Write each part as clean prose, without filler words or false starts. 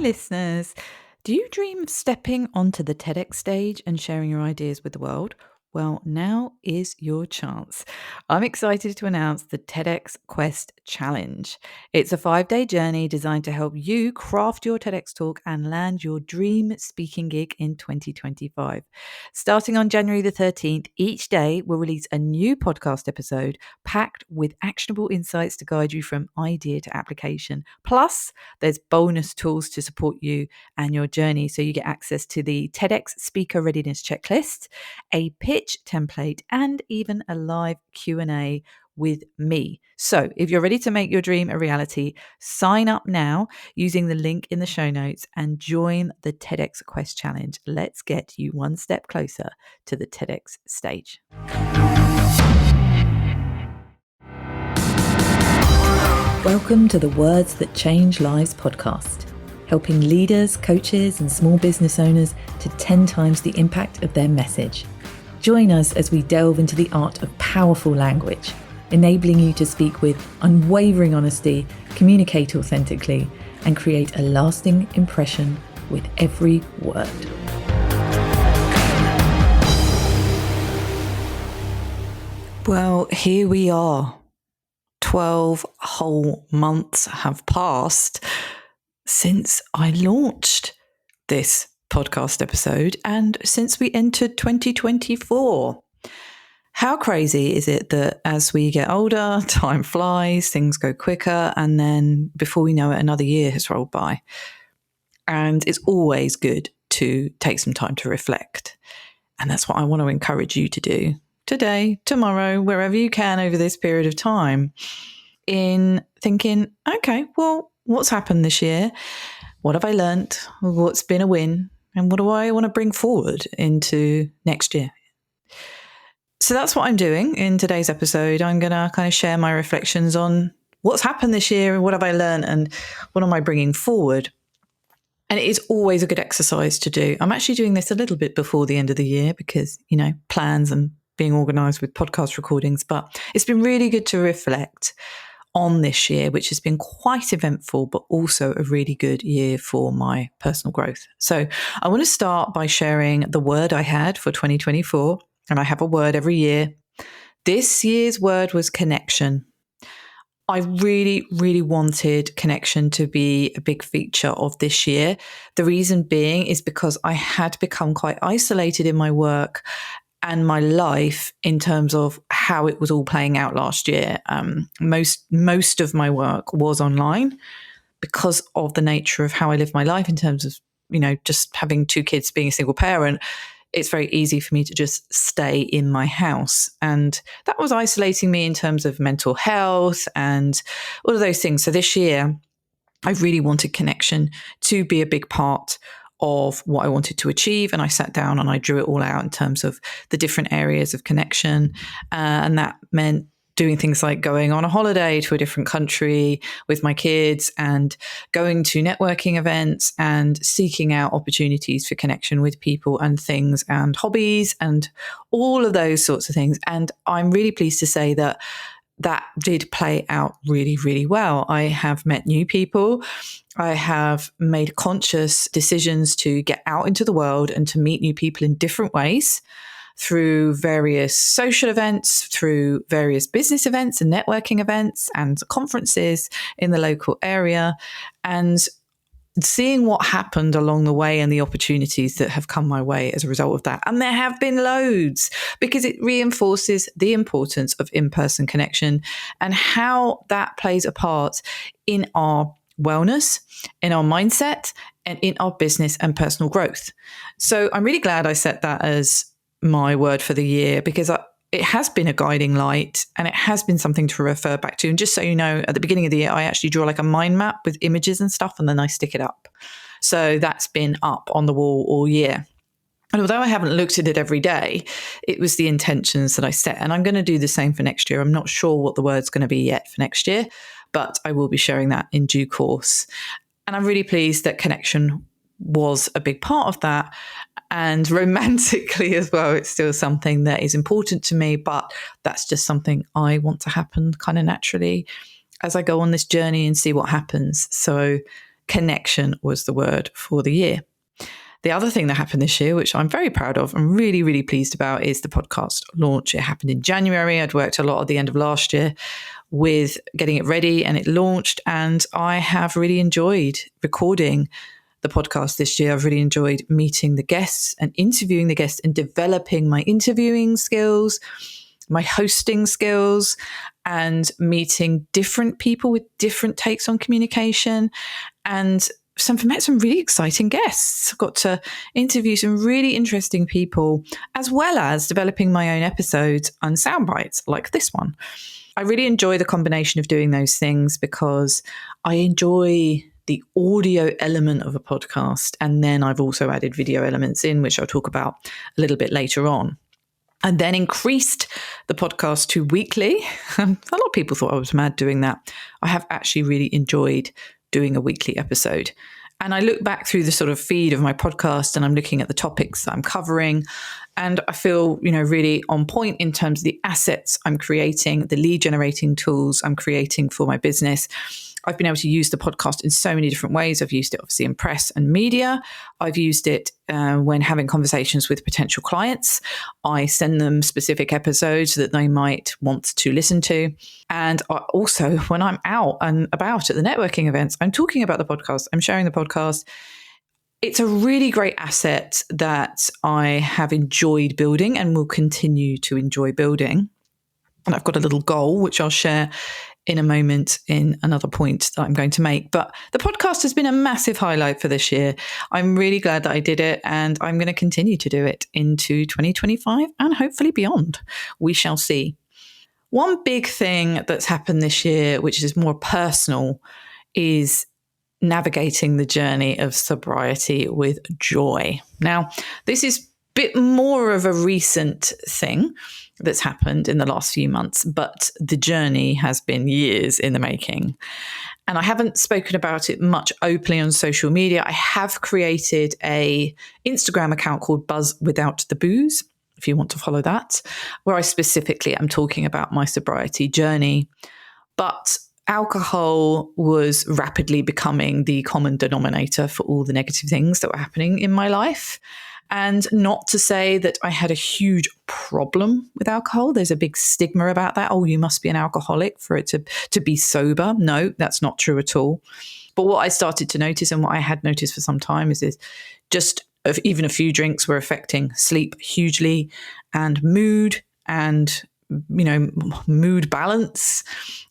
listeners. Do you dream of stepping onto the TEDx stage and sharing your ideas with the world? Well, now is your chance. I'm excited to announce the TEDx Quest Challenge. It's a 5-day journey designed to help you craft your TEDx talk and land your dream speaking gig in 2025. Starting on January the 13th, each day we'll release a new podcast episode packed with actionable insights to guide you from idea to application. Plus, there's bonus tools to support you and your journey. So you get access to the TEDx speaker readiness checklist, a pitch template, and even a live Q&A with me. So if you're ready to make your dream a reality, sign up now using the link in the show notes and join the TEDx Quest Challenge. Let's get you one step closer to the TEDx stage. Welcome to the Words That Change Lives podcast, helping leaders, coaches, and small business owners to 10 times the impact of their message. Join us as we delve into the art of powerful language, enabling you to speak with unwavering honesty, communicate authentically, and create a lasting impression with every word. Well, here we are. 12 whole months have passed since I launched this podcast episode and since we entered 2024. How crazy is it that as we get older, time flies, things go quicker, and then before we know it, another year has rolled by. And it's always good to take some time to reflect. And that's what I want to encourage you to do today, tomorrow, wherever you can over this period of time, in thinking, okay, well, what's happened this year? What have I learned? What's been a win? And what do I want to bring forward into next year? So that's what I'm doing in today's episode. I'm going to kind of share my reflections on what's happened this year and what have I learned and what am I bringing forward. And it is always a good exercise to do. I'm actually doing this a little bit before the end of the year because, plans and being organised with podcast recordings. But it's been really good to reflect on this year, which has been quite eventful, but also a really good year for my personal growth. So I want to start by sharing the word I had for 2024, and I have a word every year. This year's word was connection. I really, really wanted connection to be a big feature of this year. The reason being is because I had become quite isolated in my work and my life in terms of how it was all playing out last year. Most of my work was online because of the nature of how I live my life in terms of, just having 2 kids, being a single parent. It's very easy for me to just stay in my house. And that was isolating me in terms of mental health and all of those things. So this year, I really wanted connection to be a big part of what I wanted to achieve. And I sat down and I drew it all out in terms of the different areas of connection. And that meant doing things like going on a holiday to a different country with my kids and going to networking events and seeking out opportunities for connection with people and things and hobbies and all of those sorts of things. And I'm really pleased to say that did play out really, really well. I have met new people. I have made conscious decisions to get out into the world and to meet new people in different ways through various social events, through various business events and networking events and conferences in the local area, and seeing what happened along the way and the opportunities that have come my way as a result of that. And there have been loads, because it reinforces the importance of in-person connection and how that plays a part in our wellness, in our mindset, and in our business and personal growth. So I'm really glad I set that as my word for the year, because it has been a guiding light and it has been something to refer back to. And just so you know, at the beginning of the year, I actually draw like a mind map with images and stuff, and then I stick it up. So that's been up on the wall all year. And although I haven't looked at it every day, it was the intentions that I set. And I'm going to do the same for next year. I'm not sure what the word's going to be yet for next year, but I will be sharing that in due course. And I'm really pleased that connection was a big part of that. And romantically as well, it's still something that is important to me, but that's just something I want to happen kind of naturally as I go on this journey and see what happens. So connection was the word for the year. The other thing that happened this year, which I'm very proud of and really, really pleased about, is the podcast launch. It happened in January. I'd worked a lot at the end of last year with getting it ready, and it launched. And I have really enjoyed recording the podcast this year. I've really enjoyed meeting the guests and interviewing the guests and developing my interviewing skills, my hosting skills, and meeting different people with different takes on communication, and met some really exciting guests. Got to interview some really interesting people, as well as developing my own episodes and sound bites like this one. I really enjoy the combination of doing those things because I enjoy the audio element of a podcast. And then I've also added video elements in, which I'll talk about a little bit later on. And then increased the podcast to weekly. A lot of people thought I was mad doing that. I have actually really enjoyed doing a weekly episode. And I look back through the sort of feed of my podcast and I'm looking at the topics that I'm covering. And I feel, really on point in terms of the assets I'm creating, the lead generating tools I'm creating for my business. I've been able to use the podcast in so many different ways. I've used it obviously in press and media. I've used it when having conversations with potential clients. I send them specific episodes that they might want to listen to. And also when I'm out and about at the networking events, I'm talking about the podcast. I'm sharing the podcast. It's a really great asset that I have enjoyed building and will continue to enjoy building. And I've got a little goal, which I'll share in a moment in another point that I'm going to make. But the podcast has been a massive highlight for this year. I'm really glad that I did it, and I'm going to continue to do it into 2025 and hopefully beyond. We shall see. One big thing that's happened this year, which is more personal, is navigating the journey of sobriety with joy. Now, this is a bit more of a recent thing that's happened in the last few months, but the journey has been years in the making. And I haven't spoken about it much openly on social media. I have created a Instagram account called Buzz Without the Booze, if you want to follow that, where I specifically am talking about my sobriety journey. But alcohol was rapidly becoming the common denominator for all the negative things that were happening in my life. And not to say that I had a huge problem with alcohol. There's a big stigma about that. Oh, you must be an alcoholic for it to be sober. No, that's not true at all. But what I started to notice, and what I had noticed for some time, is just even a few drinks were affecting sleep hugely, and mood, and mood balance,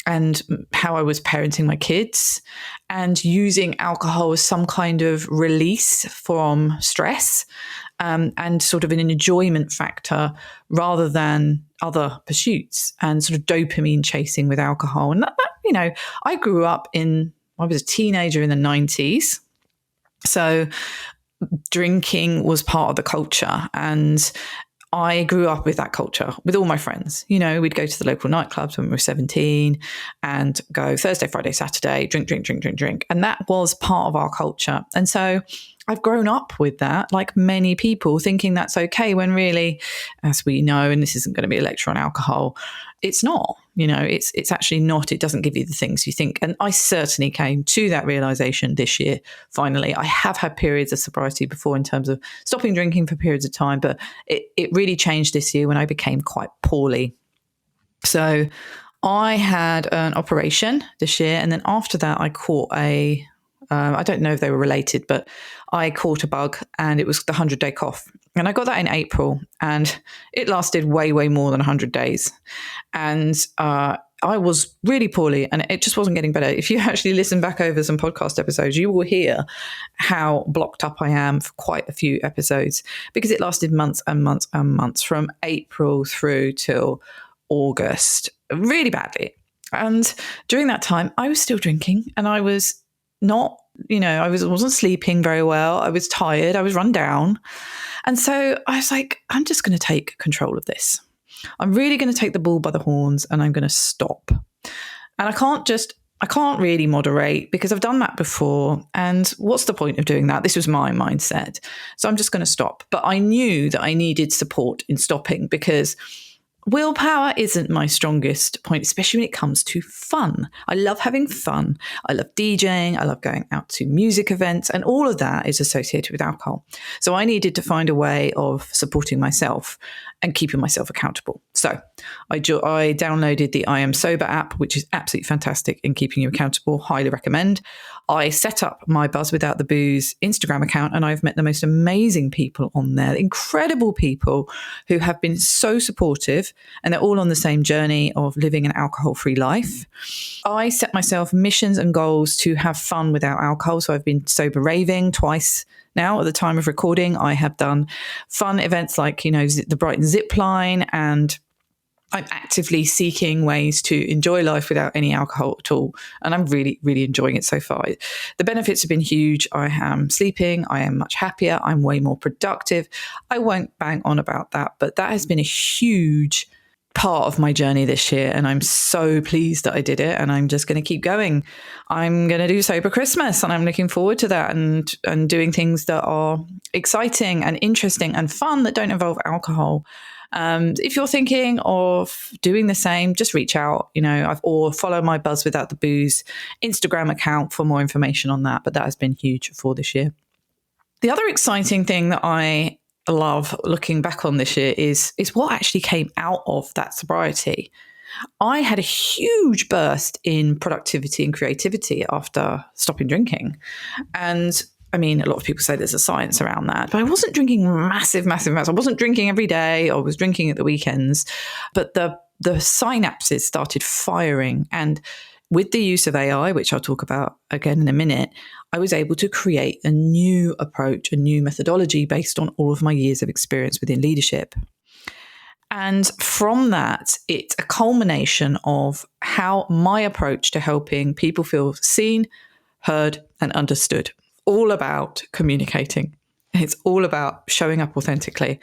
and how I was parenting my kids, and using alcohol as some kind of release from stress, and sort of an enjoyment factor rather than other pursuits, and sort of dopamine chasing with alcohol. And that I grew up I was a teenager in the 90s. So drinking was part of the culture, and I grew up with that culture with all my friends. We'd go to the local nightclubs when we were 17 and go Thursday, Friday, Saturday, drink. And that was part of our culture. And so I've grown up with that, like many people, thinking that's okay, when really, as we know, and this isn't going to be a lecture on alcohol, it's not. It's actually not. It doesn't give you the things you think. And I certainly came to that realization this year, finally. I have had periods of sobriety before in terms of stopping drinking for periods of time, but it really changed this year when I became quite poorly. So I had an operation this year, and then after that I caught I don't know if they were related, but I caught a bug, and it was the 100-day cough. And I got that in April, and it lasted way, way more than 100 days. And I was really poorly, and it just wasn't getting better. If you actually listen back over some podcast episodes, you will hear how blocked up I am for quite a few episodes, because it lasted months and months and months, from April through till August, really badly. And during that time, I was still drinking, and I was not, I wasn't sleeping very well. I was tired. I was run down. And so I was like, I'm just going to take control of this. I'm really going to take the bull by the horns, and I'm going to stop. And I can't really moderate, because I've done that before. And what's the point of doing that? This was my mindset. So I'm just going to stop. But I knew that I needed support in stopping, because Willpower isn't my strongest point, especially when it comes to fun. I love having fun. I love DJing. I love going out to music events, and all of that is associated with alcohol. So I needed to find a way of supporting myself and keeping myself accountable. So I downloaded the I Am Sober app, which is absolutely fantastic in keeping you accountable. Highly recommend. I set up my Buzz Without the Booze Instagram account, and I've met the most amazing people on there, incredible people who have been so supportive, and they're all on the same journey of living an alcohol-free life. I set myself missions and goals to have fun without alcohol. So I've been sober raving twice now. At the time of recording, I have done fun events like, the Brighton zip line, and I'm actively seeking ways to enjoy life without any alcohol at all. And I'm really, really enjoying it so far. The benefits have been huge. I am sleeping. I am much happier. I'm way more productive. I won't bang on about that, but that has been a huge part of my journey this year. And I'm so pleased that I did it. And I'm just going to keep going. I'm going to do Sober Christmas, and I'm looking forward to that, and doing things that are exciting and interesting and fun that don't involve alcohol. If you're thinking of doing the same, just reach out, or follow my Buzz Without the Booze Instagram account for more information on that. But that has been huge for this year. The other exciting thing that I love looking back on this year is what actually came out of that sobriety. I had a huge burst in productivity and creativity after stopping drinking. And a lot of people say there's a science around that, but I wasn't drinking massive amounts. I wasn't drinking every day. I was drinking at the weekends, but the synapses started firing. And with the use of AI, which I'll talk about again in a minute, I was able to create a new approach, a new methodology based on all of my years of experience within leadership. And from that, it's a culmination of how my approach to helping people feel seen, heard, and understood. All about communicating. It's all about showing up authentically.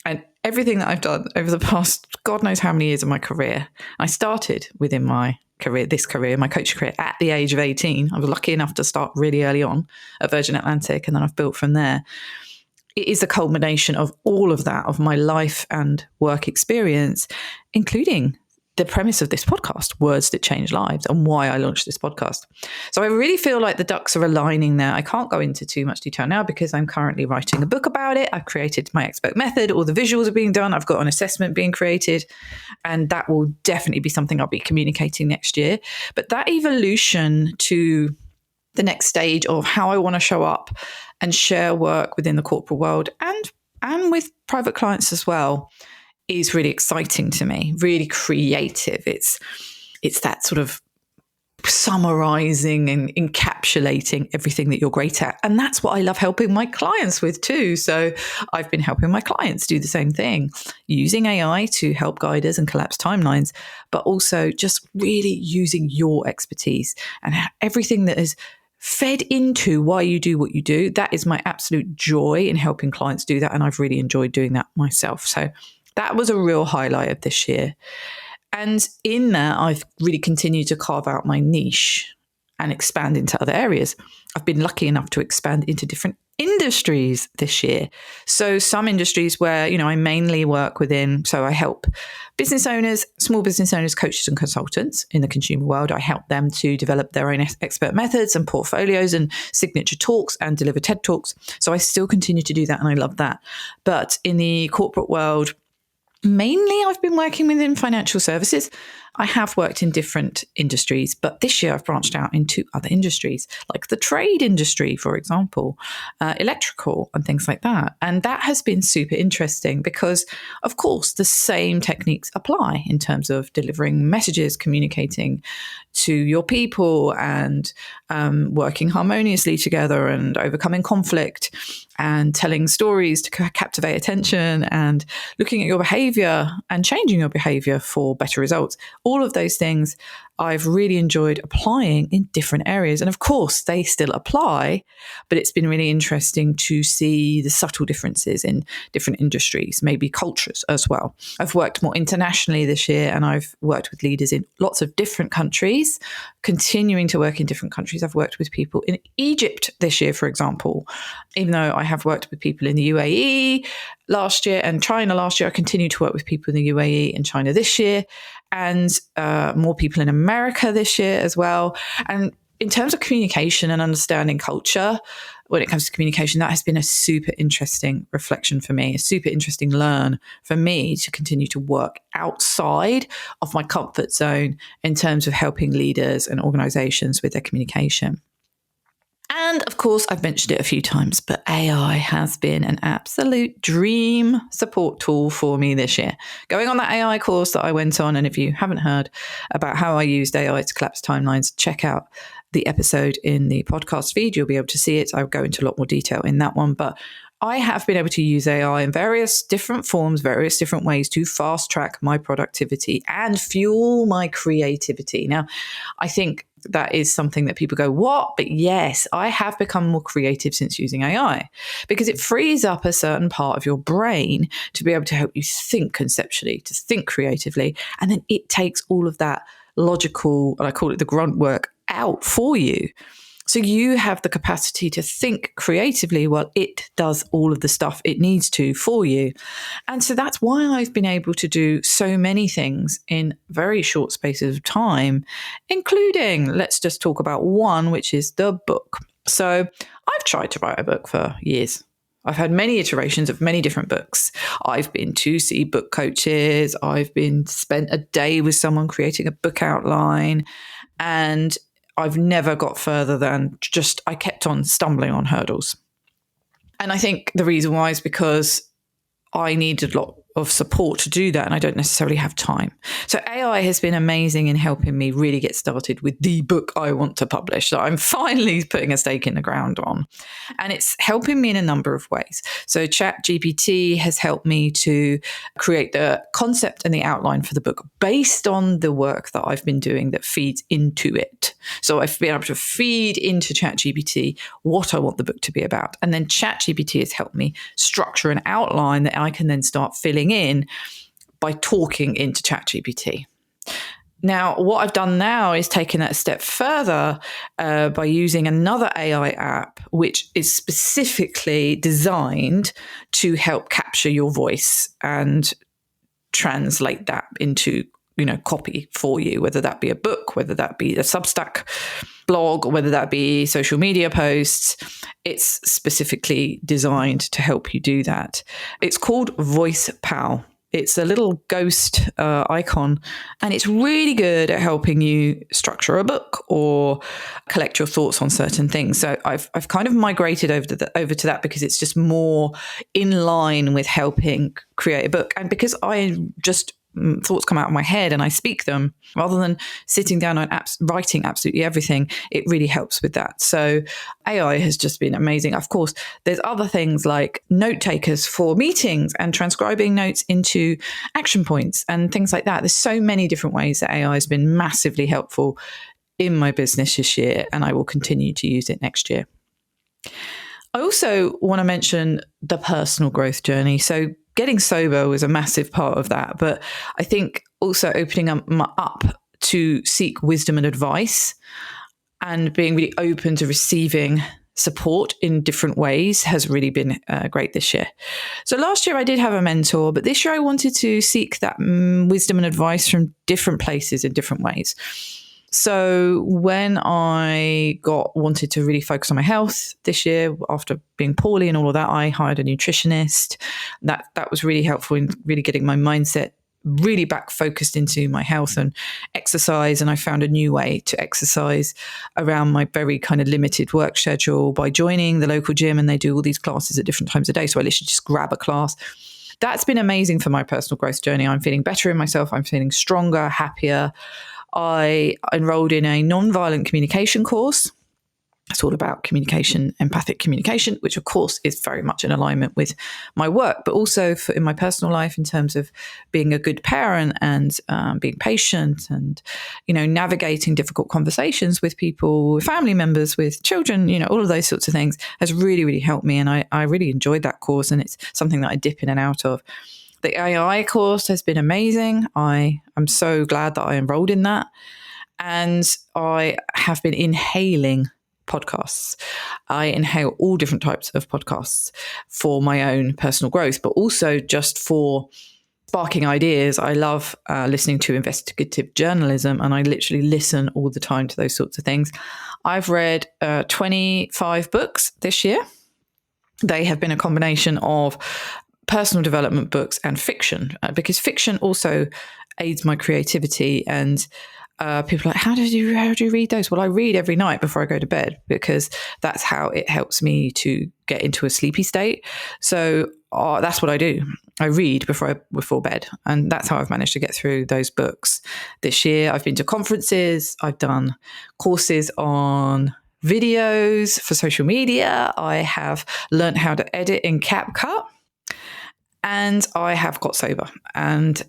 And everything that I've done over the past, God knows how many years of my career, I started within my career, my coaching career, at the age of 18. I was lucky enough to start really early on at Virgin Atlantic, and then I've built from there. It is a culmination of all of that, of my life and work experience, including the premise of this podcast, Words That Change Lives, and why I launched this podcast. So I really feel like the ducks are aligning there. I can't go into too much detail now because I'm currently writing a book about it. I've created my expert method. All the visuals are being done. I've got an assessment being created, and that will definitely be something I'll be communicating next year. But that evolution to the next stage of how I want to show up and share work within the corporate world and with private clients as well is really exciting to me, really creative. It's that sort of summarizing and encapsulating everything that you're great at. And that's what I love helping my clients with too. So I've been helping my clients do the same thing, using AI to help guide us and collapse timelines, but also just really using your expertise and everything that is fed into why you do what you do. That is my absolute joy in helping clients do that. And I've really enjoyed doing that myself. So that was a real highlight of this year. And in that, I've really continued to carve out my niche and expand into other areas. I've been lucky enough to expand into different industries this year. So some industries where, I mainly work within, so I help business owners, small business owners, coaches and consultants in the consumer world. I help them to develop their own expert methods and portfolios and signature talks and deliver TED Talks. So I still continue to do that, and I love that. But in the corporate world, mainly I've been working within financial services. I have worked in different industries, but this year I've branched out into other industries, like the trade industry, for example, electrical and things like that. And that has been super interesting because, of course, the same techniques apply in terms of delivering messages, communicating to your people, and working harmoniously together and overcoming conflict and telling stories to captivate attention and looking at your behavior and changing your behavior for better results. All of those things I've really enjoyed applying in different areas. And of course, they still apply, but it's been really interesting to see the subtle differences in different industries, maybe cultures as well. I've worked more internationally this year, and I've worked with leaders in lots of different countries, continuing to work in different countries. I've worked with people in Egypt this year, for example, even though I have worked with people in the UAE last year and China last year. I continue to work with people in the UAE and China this year, and more people in America this year as well. And in terms of communication and understanding culture, when it comes to communication, that has been a super interesting reflection for me, a super interesting learn for me to continue to work outside of my comfort zone in terms of helping leaders and organizations with their communication. And of course, I've mentioned it a few times, but AI has been an absolute dream support tool for me this year. Going on that AI course that I went on, and if you haven't heard about how I used AI to collapse timelines, check out the episode in the podcast feed. You'll be able to see it. I'll go into a lot more detail in that one, but I have been able to use AI in various different forms, various different ways to fast track my productivity and fuel my creativity. Now, I think that is something that people go, what? But yes, I have become more creative since using AI, because it frees up a certain part of your brain to be able to help you think conceptually, to think creatively. And then it takes all of that logical, and I call it the grunt work, out for you. So you have the capacity to think creatively while it does all of the stuff it needs to for you. And so that's why I've been able to do so many things in very short spaces of time, including, let's just talk about one, which is the book. So I've tried to write a book for years. I've had many iterations of many different books. I've been to see book coaches. I've been spent a day with someone creating a book outline, and I've never got further than just, I kept on stumbling on hurdles. And I think the reason why is because I needed a lot of support to do that, and I don't necessarily have time. So AI has been amazing in helping me really get started with the book I want to publish, that I'm finally putting a stake in the ground on. And it's helping me in a number of ways. So ChatGPT has helped me to create the concept and the outline for the book based on the work that I've been doing that feeds into it. So I've been able to feed into ChatGPT what I want the book to be about. And then ChatGPT has helped me structure an outline that I can then start filling in by talking into ChatGPT. Now, what I've done now is taken that a step further by using another AI app, which is specifically designed to help capture your voice and translate that into, copy for you, whether that be a book, whether that be a Substack blog, whether that be social media posts. It's specifically designed to help you do that. It's called Voice Pal. It's a little ghost icon, and it's really good at helping you structure a book or collect your thoughts on certain things. So I've kind of migrated over to that because it's just more in line with helping create a book, and because thoughts come out of my head and I speak them rather than sitting down and writing absolutely everything. It really helps with that. So AI has just been amazing. Of course, there's other things like note takers for meetings and transcribing notes into action points and things like that. There's so many different ways that AI has been massively helpful in my business this year, and I will continue to use it next year. I also want to mention the personal growth journey. So getting sober was a massive part of that, but I think also opening up to seek wisdom and advice and being really open to receiving support in different ways has really been great this year. So last year I did have a mentor, but this year I wanted to seek that wisdom and advice from different places in different ways. So when I wanted to really focus on my health this year after being poorly and all of that, I hired a nutritionist. That was really helpful in really getting my mindset really back focused into my health and exercise. And I found a new way to exercise around my very kind of limited work schedule by joining the local gym, and they do all these classes at different times of day. So I literally just grab a class. That's been amazing for my personal growth journey. I'm feeling better in myself. I'm feeling stronger, happier. I enrolled in a nonviolent communication course, It's all about communication, empathic communication, which of course is very much in alignment with my work, but also in my personal life in terms of being a good parent and being patient and, navigating difficult conversations with people, with family members, with children, all of those sorts of things has really, really helped me. And I really enjoyed that course, and it's something that I dip in and out of. The AI course has been amazing. I am so glad that I enrolled in that. And I have been inhaling podcasts. I inhale all different types of podcasts for my own personal growth, but also just for sparking ideas. I love listening to investigative journalism, and I literally listen all the time to those sorts of things. I've read 25 books this year. They have been a combination of personal development books and fiction, because fiction also aids my creativity. And people are like, how do you read those? Well, I read every night before I go to bed, because that's how it helps me to get into a sleepy state. So that's what I do. I read before bed, and that's how I've managed to get through those books this year. I've been to conferences. I've done courses on videos for social media. I have learned how to edit in CapCut, and I have got sober. And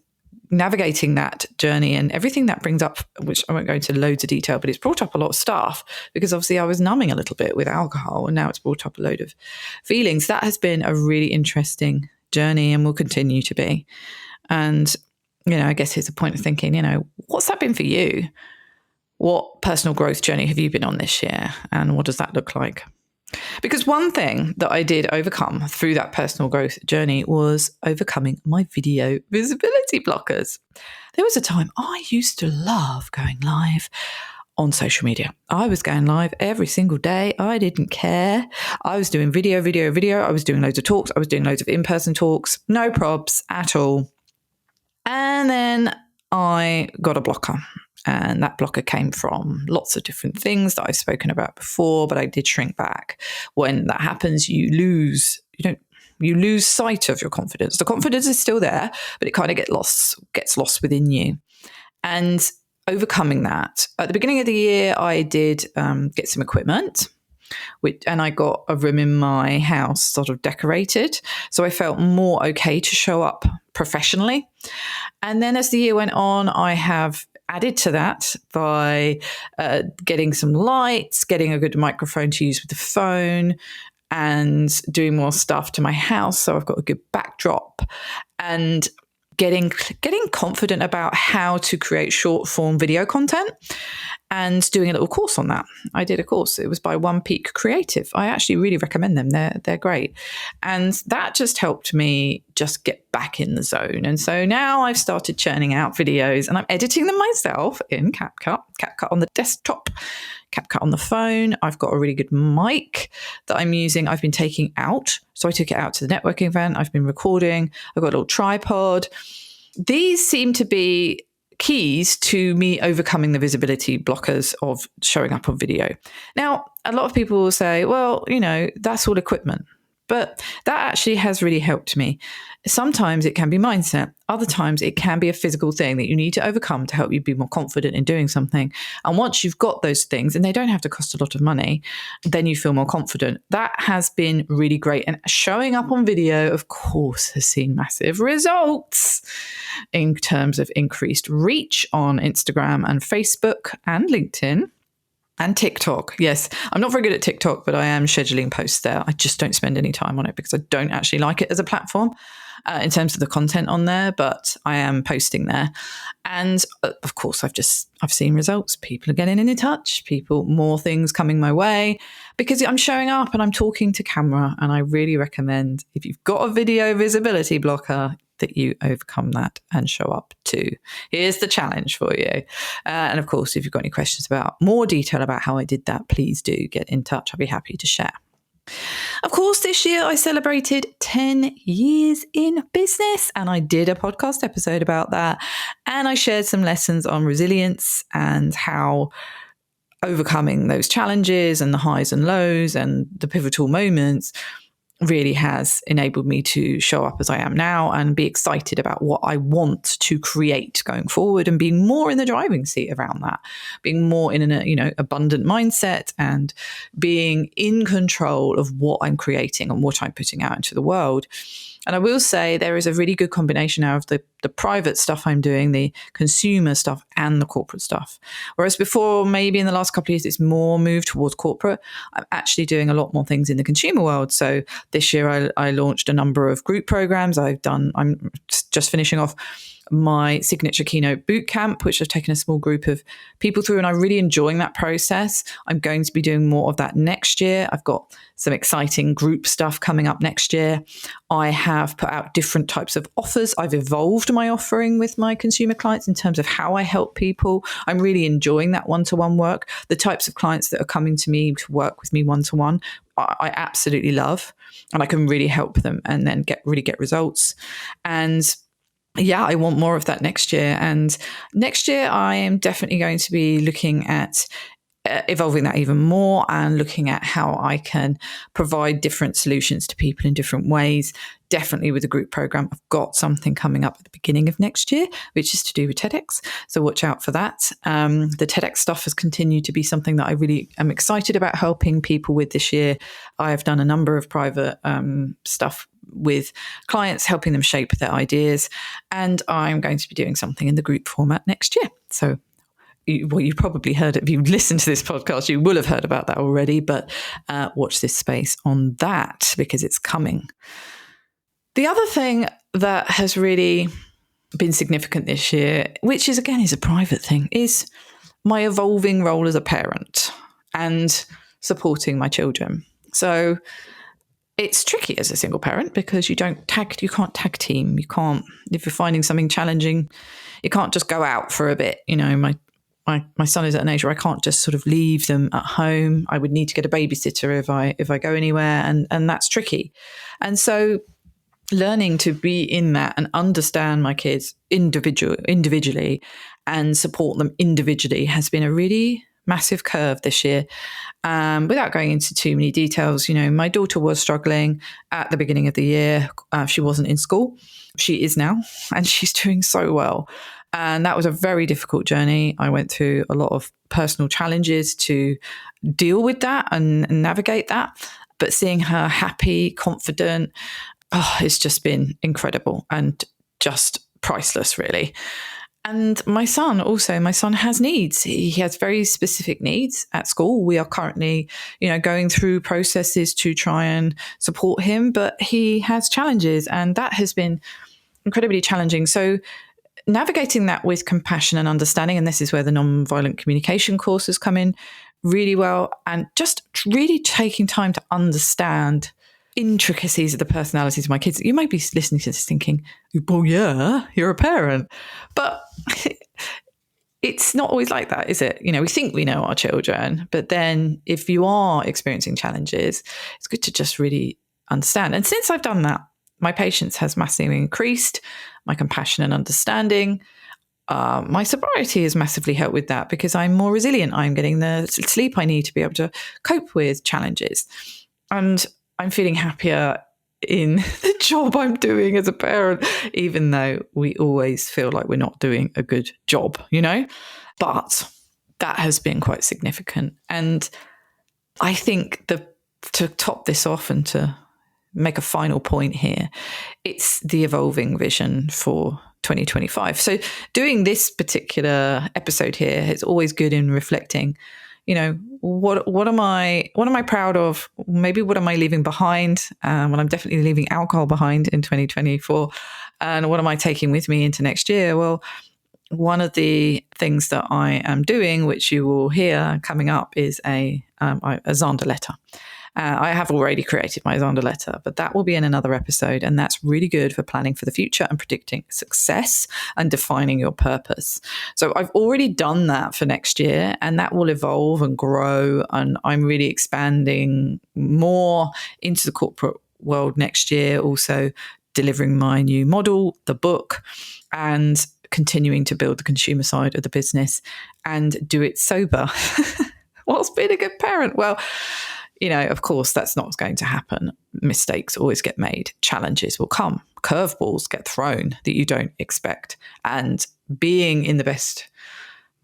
navigating that journey and everything that brings up, which I won't go into loads of detail, but it's brought up a lot of stuff, because obviously I was numbing a little bit with alcohol, and now it's brought up a load of feelings. That has been a really interesting journey and will continue to be. And, I guess it's a point of thinking, what's that been for you? What personal growth journey have you been on this year? And what does that look like? Because one thing that I did overcome through that personal growth journey was overcoming my video visibility blockers. There was a time I used to love going live on social media. I was going live every single day. I didn't care. I was doing video. I was doing loads of talks. I was doing loads of in-person talks. No probs at all. And then I got a blocker. And that blocker came from lots of different things that I've spoken about before, but I did shrink back. When that happens, you lose sight of your confidence. The confidence is still there, but it kind of gets lost within you. And overcoming that, at the beginning of the year, I did get some equipment, and I got a room in my house sort of decorated. So I felt more okay to show up professionally. And then as the year went on, I have added to that by getting some lights, getting a good microphone to use with the phone, and doing more stuff to my house. So I've got a good backdrop, and getting confident about how to create short form video content, and doing a little course on that. I did a course. It was by One Peak Creative. I actually really recommend them. They're great. And that just helped me just get back in the zone. And so now I've started churning out videos, and I'm editing them myself in CapCut on the desktop, CapCut on the phone. I've got a really good mic that I'm using. I've been taking out. So I took it out to the networking event. I've been recording. I've got a little tripod. These seem to be keys to me overcoming the visibility blockers of showing up on video. Now, a lot of people will say, well, that's all equipment. But that actually has really helped me. Sometimes it can be mindset. Other times it can be a physical thing that you need to overcome to help you be more confident in doing something. And once you've got those things, and they don't have to cost a lot of money, then you feel more confident. That has been really great. And showing up on video, of course, has seen massive results in terms of increased reach on Instagram and Facebook and LinkedIn. And TikTok. Yes, I'm not very good at TikTok, but I am scheduling posts there. I just don't spend any time on it because I don't actually like it as a platform in terms of the content on there, but I am posting there. And of course, I've seen results. People are getting in touch, more things coming my way because I'm showing up and I'm talking to camera. And I really recommend, if you've got a video visibility blocker, that you overcome that and show up too. Here's the challenge for you. And of course, if you've got any questions about more detail about how I did that, please do get in touch. I'll be happy to share. Of course, this year I celebrated 10 years in business, and I did a podcast episode about that. And I shared some lessons on resilience and how overcoming those challenges and the highs and lows and the pivotal moments really has enabled me to show up as I am now and be excited about what I want to create going forward, and being more in the driving seat around that, being more in an abundant mindset, and being in control of what I'm creating and what I'm putting out into the world. And I will say there is a really good combination now of the private stuff I'm doing, the consumer stuff, and the corporate stuff. Whereas before, maybe in the last couple of years, it's more moved towards corporate. I'm actually doing a lot more things in the consumer world. So this year, I launched a number of group programs. I'm just finishing off my signature keynote bootcamp, which I've taken a small group of people through, and I'm really enjoying that process. I'm going to be doing more of that next year. I've got some exciting group stuff coming up next year. I have put out different types of offers. I've evolved my offering with my consumer clients in terms of how I help people. I'm really enjoying that one-to-one work. The types of clients that are coming to me to work with me one-to-one, I absolutely love, and I can really help them and then get results. And yeah, I want more of that next year. And next year, I am definitely going to be looking at evolving that even more and looking at how I can provide different solutions to people in different ways. Definitely with the group program. I've got something coming up at the beginning of next year, which is to do with TEDx. So watch out for that. The TEDx stuff has continued to be something that I really am excited about helping people with this year. I have done a number of private stuff with clients, helping them shape their ideas. And I'm going to be doing something in the group format next year. So you probably heard it. If you've listened to this podcast, you will have heard about that already, but watch this space on that because it's coming. The other thing that has really been significant this year, which is a private thing, is my evolving role as a parent and supporting my children. So it's tricky as a single parent because you can't tag team. You can't, if you're finding something challenging, you can't just go out for a bit. My son is at an age where I can't just sort of leave them at home. I would need to get a babysitter if I go anywhere, and that's tricky. And so learning to be in that and understand my kids individually and support them individually has been a really massive curve this year. Without going into too many details, my daughter was struggling at the beginning of the year. She wasn't in school. She is now, and she's doing so well. And that was a very difficult journey. I went through a lot of personal challenges to deal with that and navigate that. But seeing her happy, confident, it's just been incredible and just priceless, really. And my son has needs. He has very specific needs at school. We are currently, going through processes to try and support him, but he has challenges, and that has been incredibly challenging. So navigating that with compassion and understanding, and this is where the nonviolent communication courses come in really well, and just really taking time to understand intricacies of the personalities of my kids. You might be listening to this thinking, well, yeah, you're a parent. But it's not always like that, is it? We think we know our children, but then if you are experiencing challenges, it's good to just really understand. And since I've done that, my patience has massively increased, my compassion and understanding. My sobriety has massively helped with that because I'm more resilient. I'm getting the sleep I need to be able to cope with challenges. And I'm feeling happier in the job I'm doing as a parent, even though we always feel like we're not doing a good job, But that has been quite significant. And I think to top this off and to make a final point here, it's the evolving vision for 2025. So doing this particular episode here is always good in reflecting, what am I proud of? Maybe what am I leaving behind? Well, I'm definitely leaving alcohol behind in 2024. And what am I taking with me into next year? Well, one of the things that I am doing, which you will hear coming up, is a Xander letter. I have already created my Xander letter, but that will be in another episode. And that's really good for planning for the future and predicting success and defining your purpose. So I've already done that for next year, and that will evolve and grow. And I'm really expanding more into the corporate world next year, also delivering my new model, the book, and continuing to build the consumer side of the business and do it sober whilst being a good parent. Well, of course, that's not going to happen. Mistakes always get made. Challenges will come. Curveballs get thrown that you don't expect. And being in the best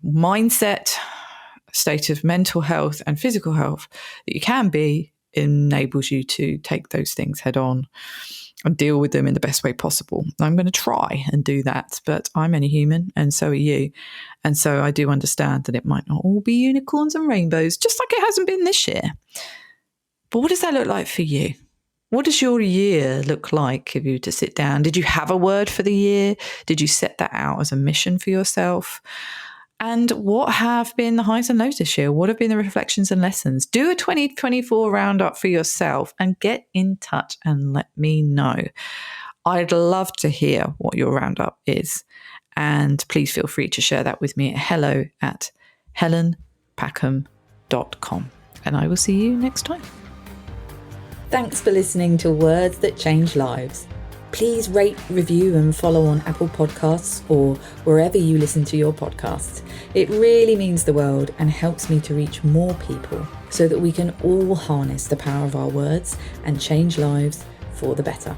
mindset, state of mental health and physical health that you can be enables you to take those things head on and deal with them in the best way possible. I'm going to try and do that, but I'm only human and so are you. And so I do understand that it might not all be unicorns and rainbows, just like it hasn't been this year. But what does that look like for you? What does your year look like if you were to sit down? Did you have a word for the year? Did you set that out as a mission for yourself? And what have been the highs and lows this year? What have been the reflections and lessons? Do a 2024 roundup for yourself and get in touch and let me know. I'd love to hear what your roundup is. And please feel free to share that with me at hello@helenpackham.com. And I will see you next time. Thanks for listening to Words That Change Lives. Please rate, review and follow on Apple Podcasts or wherever you listen to your podcasts. It really means the world and helps me to reach more people so that we can all harness the power of our words and change lives for the better.